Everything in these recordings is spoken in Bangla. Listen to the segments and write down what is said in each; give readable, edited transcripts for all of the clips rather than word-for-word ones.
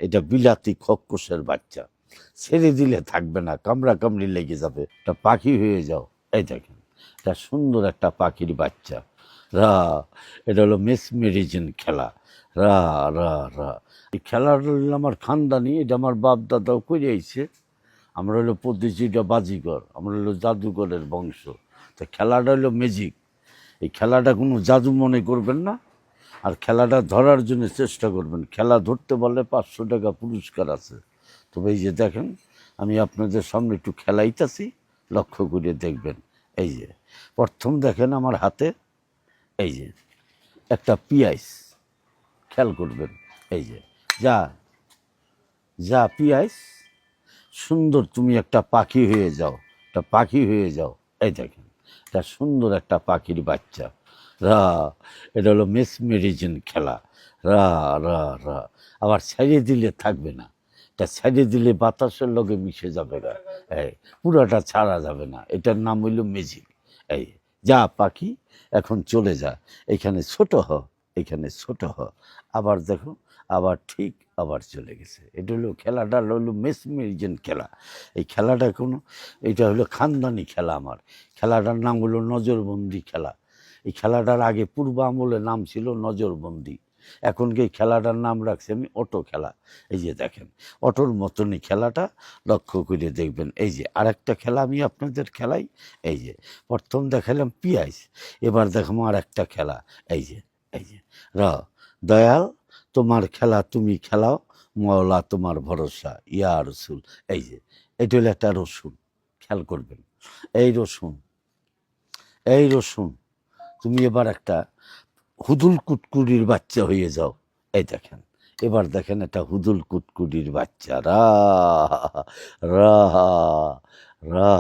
এটা বিলাতি খক্কসের বাচ্চা, ছেড়ে দিলে থাকবে না, কামড়া কামড়ি লেগে যাবে, এটা পাখি হয়ে যাও। এই দেখেন, এটা সুন্দর একটা পাখির বাচ্চা। রা, এটা হলো মেসমেরিজেন খেলা। রা রা রা, এই খেলাটা হলো আমার খানদানি, এটা আমার বাপ দাদাও করে আইছে। আমরা হলো প্রতিযোগিতা বাজিগর, আমরা হলো জাদুঘরের বংশ। তো খেলাটা হলো ম্যাজিক। এই খেলাটা কোনো জাদু মনে করবেন না, আর খেলাটা ধরার জন্য চেষ্টা করবেন। খেলা ধরতে বললে 500 টাকা পুরস্কার আছে। তবে এই যে দেখেন, আমি আপনাদের সামনে একটু খেলাইতেছি, লক্ষ্য করে দেখবেন। এই যে প্রথম দেখেন আমার হাতে, এই যে একটা পিয়াইস, খেয়াল করবেন। এই যে যা যা পিয়াইস, সুন্দর তুমি একটা পাখি হয়ে যাও, একটা পাখি হয়ে যাও। এই দেখেন, এটা সুন্দর একটা পাখির বাচ্চা। রা, এটা হলো মেসমেরিজেন খেলা। রা রা রা, আবার ছাড়িয়ে দিলে থাকবে না, এটা ছাড়িয়ে দিলে বাতাসের লগে মিশে যাবে না, এই পুরাটা ছাড়া যাবে না। এটার নাম হইল ম্যাজিক। এই যা পাখি, এখন চলে যা, এখানে ছোট হ, এখানে ছোট হ। আবার দেখো, আবার ঠিক আবার চলে গেছে। এটা হলো খেলাটা হলো মেসমেরিজেন খেলা। এই খেলাটা এটা হলো খানদানি খেলা আমার। খেলাটার নাম হলো নজরবন্দি খেলা। এই খেলাটার আগে পূর্ব আমলে নাম ছিল নজরবন্দি, এখন এই খেলাটার নাম রাখছি আমি অটো খেলা। এই যে দেখেন, অটোর মতনই খেলাটা, লক্ষ্য করে দেখবেন। এই যে আরেকটা খেলা আমি আপনাদের খেলাই। এই যে প্রথম দেখালাম পিয়াইস, এবার দেখাবো আর একটা খেলা। এই যে এই যে র, দয়াল তোমার খেলা তুমি খেলাও, মওলা তোমার ভরসা ইয়া রসুল। এই যে এটা হলো একটা রসুন, খেয়াল করবেন। এই রসুন, এই রসুন, তুমি এবার একটা হুদুল কুটকুড়ির বাচ্চা হয়ে যাও। এই দেখেন, এবার দেখেন একটা হুদুল কুটকুড়ির বাচ্চা। রা রা রা,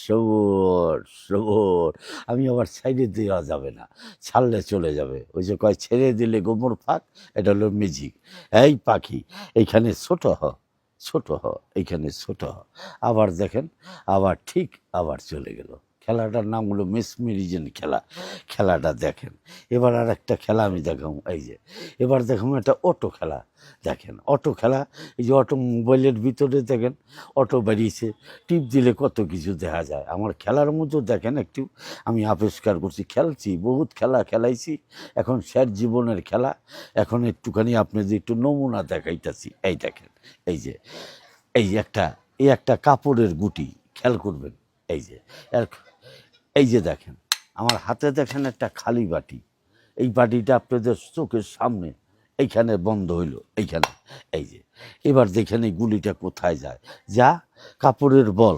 সবর সবর। আমি আবার ছেড়ে দেওয়া যাবে না, ছাড়লে চলে যাবে। ওই যে কয় ছেড়ে দিলে গোমর ফাঁক, এটা হলো ম্যাজিক। এই পাখি, এইখানে ছোট হ, ছোট হ, এইখানে ছোট হ। আবার দেখেন, আবার ঠিক আবার চলে গেল। খেলাটার নাম হলো মেসমেরিজেন খেলা। খেলাটা দেখেন। এবার আর একটা খেলা আমি দেখাবো। এই যে এবার দেখাবো একটা অটো খেলা। দেখেন অটো খেলা, এই যে অটো মোবাইলের ভিতরে দেখেন অটো বেরিয়েছে, টিপ দিলে কত কিছু দেখা যায়। আমার খেলার মতো দেখেন একটু, আমি আবিষ্কার করছি, খেলছি, বহুত খেলা খেলাইছি, এখন স্যার জীবনের খেলা। এখন একটুখানি আপনাদের একটু নমুনা দেখাইতেছি। এই দেখেন, এই যে এই একটা, এই একটা কাপড়ের গুটি, খেয়াল করবেন। এই যে এই যে দেখেন, আমার হাতে দেখেন একটা খালি বাটি, এই বাটিটা আপনাদের চোখের সামনে এইখানে বন্ধ হইল, এইখানে। এই যে এবার দেখেন এই গুলিটা কোথায় যায়, যা কাপড়ের বল,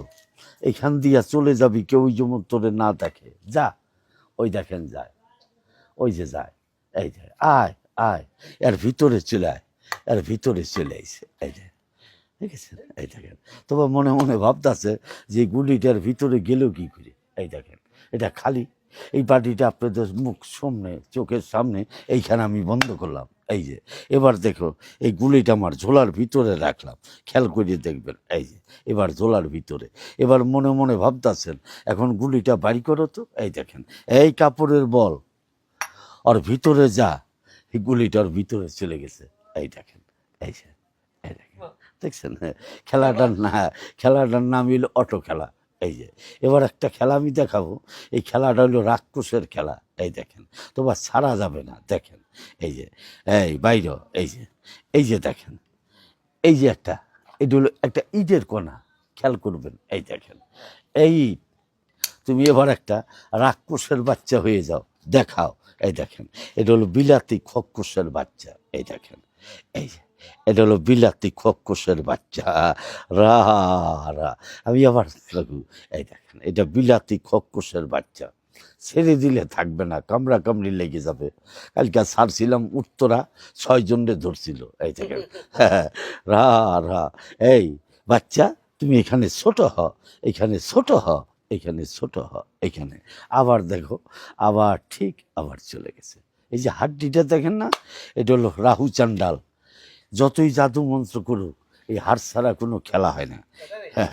এইখান দিয়া চলে যাবি, কেউ যেমন তোরে না দেখে, যা। ওই দেখেন যায়, ওই যে যায়। এই যে আয় আয়, এর ভিতরে চলে আয়, এর ভিতরে চলে আইছে। এই যে দেখেছেন, এই দেখেন। তবে মনে মনে ভাবতেছে যে গুলিটার ভিতরে গেল কি করে। এই দেখেন, এটা খালি, এই বাটিটা আপনাদের মুখ সামনে, চোখের সামনে, এইখানে আমি বন্ধ করলাম। এই যে এবার দেখো, এই গুলিটা আমার ঝোলার ভিতরে রাখলাম, খেয়াল করে দেখবেন। এই যে এবার ঝোলার ভিতরে, এবার মনে মনে ভাবতেছেন এখন গুলিটা বাড়ি করো তো। এই দেখেন, এই কাপড়ের বল, ওর ভিতরে যা, এই গুলিটার ভিতরে চলে গেছে। এই দেখেন, এই যে এই দেখেন, দেখছেন খেলাটার নাম হইল অটো খেলা। এই যে এবার একটা খেলা আমি দেখাবো, এই খেলাটা হলো রাক্ষসের খেলা। এই দেখেন, তোমার ছাড়া যাবে না। দেখেন, এই যে এই বাইর, এই যে এই যে দেখেন, এই যে একটা, এটা হলো একটা ইটের কণা, খেয়াল করবেন। এই দেখেন, এই ইট, তুমি এবার একটা রাক্ষসের বাচ্চা হয়ে যাও, দেখাও। এই দেখেন, এটা হলো বিলাতি খক্কসের বাচ্চা। এই দেখেন, এই যে এটা হলো বিলাতি খক্কসের বাচ্চা। রা রা, আমি আবার লাগু। এই দেখেন, এটা বিলাতি খক্কসের বাচ্চা, ছেড়ে দিলে থাকবে না, কামড়া কামড়ি লেগে যাবে। কালকে ছাড়ছিলাম উত্তরা, 6 জনরে ধরছিল। এই দেখেন, রা রা, এই বাচ্চা তুমি এখানে ছোট হ, এখানে ছোট হ, এখানে ছোট হ, এখানে। আবার দেখো, আবার ঠিক আবার চলে গেছে। এই যে হাড্ডিটা দেখেন না, এটা হলো রাহু চান্ডাল। যতই জাদু মন্ত্র করুক, এই হাড় ছাড়া কোনো খেলা হয় না। হ্যাঁ।